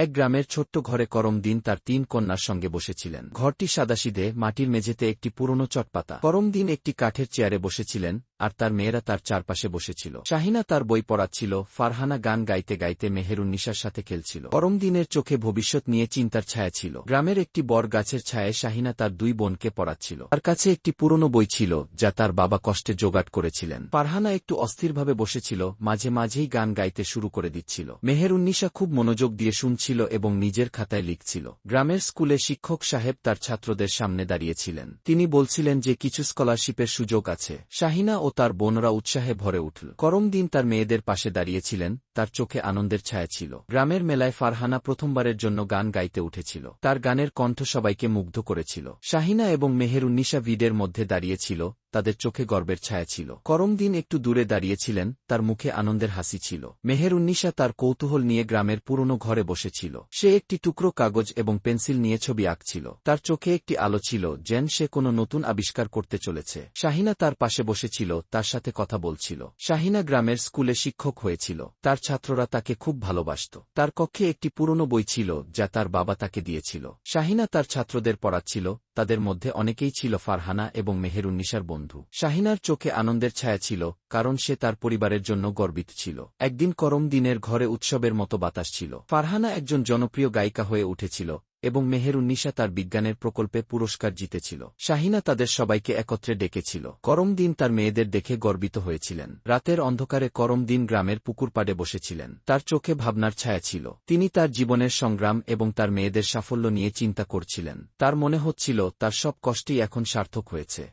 এক গ্রামের ছোট্ট ঘরে করমদিন তার ৩ কন্যার সঙ্গে বসেছিলেন। ঘরটি সাদাসিধে, মাটির মেঝেতে একটি পুরনো চটপাতা। করমদিন একটি কাঠের চেয়ারে বসেছিলেন, আর তার মেয়েরা তার চারপাশে বসেছিল। শাহিনা তার বই পড়াচ্ছিল, ফারহানা গান গাইতে গাইতে মেহেরুন্নিসার সাথে খেলছিল। করমদিনের চোখে ভবিষ্যৎ নিয়ে চিন্তার ছায়া ছিল। গ্রামের একটি বর গাছের ছায়ায় শাহিনা তার ২ বোনকে পড়াচ্ছিল। তার কাছে একটি পুরনো বই ছিল, যা তার বাবা কষ্টে জোগাড় করেছিলেন। ফারহানা একটু অস্থিরভাবে বসেছিল, মাঝে মাঝেই গান গাইতে শুরু করে দিচ্ছিল। মেহেরুন্নিসা খুব মনোযোগ দিয়ে শুনছিল এবং নিজের খাতায় লিখছিল। গ্রামের স্কুলে শিক্ষক সাহেব তার ছাত্রদের সামনে দাঁড়িয়েছিলেন। তিনি বলছিলেন যে কিছু স্কলারশিপের সুযোগ আছে। শাহিনা ও তার বোনরা উৎসাহে ভরে উঠল। করমদিন তার মেয়েদের পাশে দাঁড়িয়েছিলেন, তার চোখে আনন্দের ছায়া ছিল। গ্রামের মেলায় ফারহানা প্রথমবারের জন্য গান গাইতে উঠেছিল। তার গানের কণ্ঠ সবাইকে মুগ্ধ করেছিল। শাহিনা এবং মেহেরুন্নিসা ভিড়ের মধ্যে দাঁড়িয়েছিল, তাদের চোখে গর্বের ছায়া ছিল। করমদিন একটু দূরে দাঁড়িয়েছিলেন, তার মুখে আনন্দের হাসি ছিল। মেহেরুন্নিসা তার কৌতূহল নিয়ে গ্রামের পুরনো ঘরে বসেছিল। সে একটি টুকরো কাগজ এবং পেন্সিল নিয়ে ছবি আঁকছিল। তার চোখে একটি আলো ছিল, যেন সে কোনো নতুন আবিষ্কার করতে চলেছে। শাহিনা তার পাশে বসেছিল, তার সাথে কথা বলছিল। শাহিনা গ্রামের স্কুলে শিক্ষক হয়েছিল। তার ছাত্ররা তাকে খুব ভালোবাসত। তার কক্ষে একটি পুরনো বই ছিল, যা তার বাবা তাকে দিয়েছিল। শাহিনা তার ছাত্রদের পড়াচ্ছিল, তাদের মধ্যে অনেকেই ছিল ফারহানা এবং মেহেরুন্নিসার বন্ধু। শাহিনার চোখে আনন্দের ছায়া ছিল, কারণ সে তার পরিবারের জন্য গর্বিত ছিল। একদিন করমদিনের ঘরে উৎসবের মতো বাতাস ছিল। ফারহানা একজন জনপ্রিয় গায়িকা হয়ে উঠেছিল এবং মেহেরুন্নিসা তার বিজ্ঞানের প্রকল্পে পুরস্কার জিতেছিল। শাহিনা তাদের সবাইকে একত্রে ডেকেছিল। করমদিন তার মেয়েদের দেখে গর্বিত হয়েছিলেন। রাতের অন্ধকারে করমদিন গ্রামের পুকুরপাড়ে বসেছিলেন। তার চোখে ভাবনার ছায়া ছিল। তিনি তার জীবনের সংগ্রাম এবং তার মেয়েদের সাফল্য নিয়ে চিন্তা করছিলেন। তার মনে হচ্ছিল তার সব কষ্টই এখন সার্থক হয়েছে।